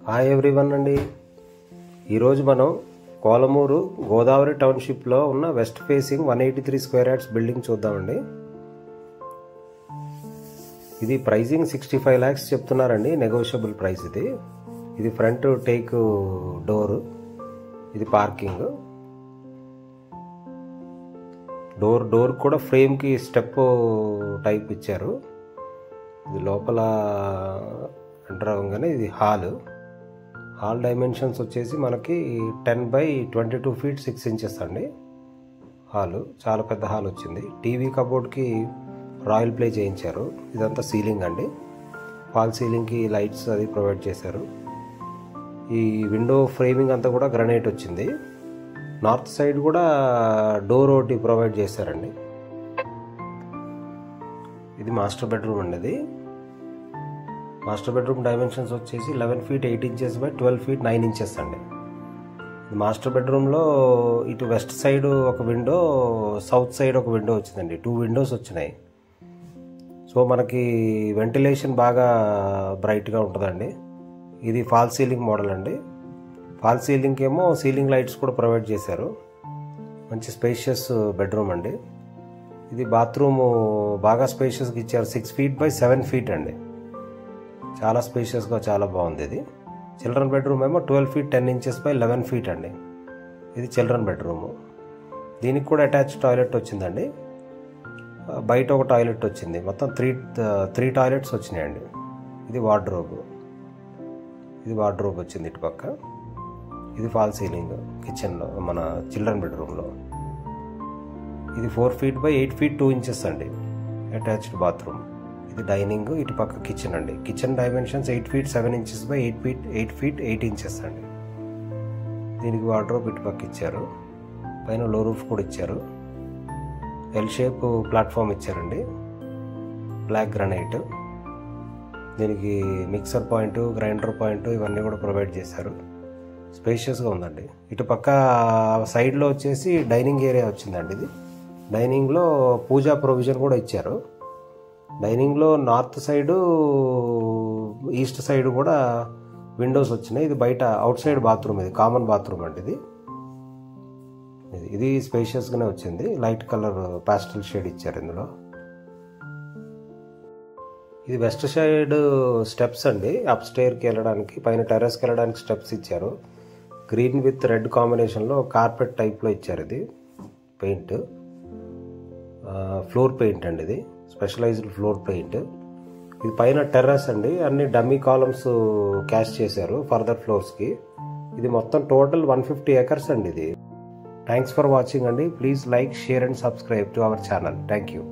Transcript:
Hi everyone అండి. ఈరోజు మనం కోలమూరు గోదావరి టౌన్షిప్లో ఉన్న west facing 183 square yards building చూద్దామండి. ఇది ప్రైజింగ్ 65 lakhs చెప్తున్నారండి, నెగోషియబుల్ ప్రైస్. ఇది ఫ్రంట్ టేక్ డోర్, ఇది పార్కింగ్. డోర్ కూడా ఫ్రేమ్కి స్టెప్ టైప్ ఇచ్చారు. ఇది లోపల ఎంటర్ అవ్వగానే ఇది హాల్ డైమెన్షన్స్ వచ్చేసి మనకి 10/22 feet 6 inches అండి. చాలా పెద్ద హాల్ వచ్చింది. టీవీ కబోర్డ్కి రాయల్ ప్లే చేయించారు. ఇదంతా సీలింగ్ అండి. ఫాల్ సీలింగ్కి లైట్స్ అది ప్రొవైడ్ చేశారు. ఈ విండో ఫ్రేమింగ్ అంతా కూడా గ్రనైట్ వచ్చింది. నార్త్ సైడ్ కూడా డోర్ ఒకటి ప్రొవైడ్ చేశారండి. ఇది మాస్టర్ బెడ్రూమ్ అండి. మాస్టర్ బెడ్రూమ్ డైమెన్షన్స్ వచ్చేసి 11 feet 8 inches by 12 feet 9 inches అండి. మాస్టర్ బెడ్రూమ్లో ఇటు వెస్ట్ సైడ్ ఒక విండో, సౌత్ సైడ్ ఒక విండో వచ్చిందండి. 2 windows వచ్చినాయి. సో మనకి వెంటిలేషన్ బాగా బ్రైట్గా ఉంటుందండి. ఇది ఫాల్ సీలింగ్ మోడల్ అండి. ఫాల్ సీలింగ్కి ఏమో సీలింగ్ లైట్స్ కూడా ప్రొవైడ్ చేశారు. మంచి స్పేషియస్ బెడ్రూమ్ అండి. ఇది బాత్రూమ్ బాగా స్పేషియస్గా ఇచ్చారు. 6 feet by 7 feet అండి. చాలా స్పేషియస్గా చాలా బాగుంది. ఇది చిల్డ్రన్ బెడ్రూమ్ ఏమో 12 feet 10 inches by 11 feet అండి. ఇది చిల్డ్రన్ బెడ్రూము. దీనికి కూడా అటాచ్ టాయిలెట్ వచ్చిందండి. బయట ఒక టాయిలెట్ వచ్చింది. మొత్తం త్రీ టాయిలెట్స్ వచ్చినాయండి. ఇది వార్డ్రోబ్ వచ్చింది ఇటు పక్క. ఇది ఫాల్ సీలింగ్ కిచెన్లో, మన చిల్డ్రన్ బెడ్రూమ్లో. ఇది 4 feet by 8 feet 2 inches అండి, అటాచ్డ్ బాత్రూమ్. ఇది డైనింగ్, ఇటు పక్క కిచెన్ అండి. Kitchen dimensions 8 feet 7 inches by 8 feet 8 inches అండి. దీనికి వార్డ్రోబ్ ఇటు పక్క ఇచ్చారు. పైన లో రూఫ్ కూడా ఇచ్చారు. ఎల్ షేప్ ప్లాట్ఫామ్ ఇచ్చారండి, బ్లాక్ గ్రానైట్. దీనికి మిక్సర్ పాయింట్, గ్రైండర్ పాయింట్ ఇవన్నీ కూడా ప్రొవైడ్ చేశారు. స్పేషియస్గా ఉందండి. ఇటు పక్క సైడ్లో వచ్చేసి డైనింగ్ ఏరియా వచ్చిందండి. ఇది డైనింగ్లో పూజా ప్రొవిజన్ కూడా ఇచ్చారు. డైనింగ్లో నార్త్ సైడు, ఈస్ట్ సైడ్ కూడా విండోస్ వచ్చినాయి. ఇది బయట అవుట్ సైడ్ బాత్రూమ్, ఇది కామన్ బాత్రూమ్ అండి. ఇది స్పేషియస్గానే వచ్చింది. లైట్ కలర్ పాస్టల్ షేడ్ ఇచ్చారు ఇందులో. ఇది వెస్ట్ సైడ్ స్టెప్స్ అండి. అప్ స్టేర్కి వెళ్ళడానికి, పైన టెర్రస్కి వెళ్ళడానికి స్టెప్స్ ఇచ్చారు. గ్రీన్ విత్ రెడ్ కాంబినేషన్లో కార్పెట్ టైప్లో ఇచ్చారు. ఇది పెయింట్, ఫ్లోర్ పెయింట్ అండి. ఇది స్పెషలైజ్డ్ ఫ్లోర్ పెయింట్. ఇది పైన టెర్రస్ అండి. అన్ని డమ్మీ కాలమ్స్ క్యాష్ చేశారు ఫర్దర్ ఫ్లోర్స్కి. ఇది మొత్తం టోటల్ 150 acres అండి. ఇది థ్యాంక్స్ ఫర్ వాచింగ్ అండి. Please like, share and subscribe to our channel. Thank you.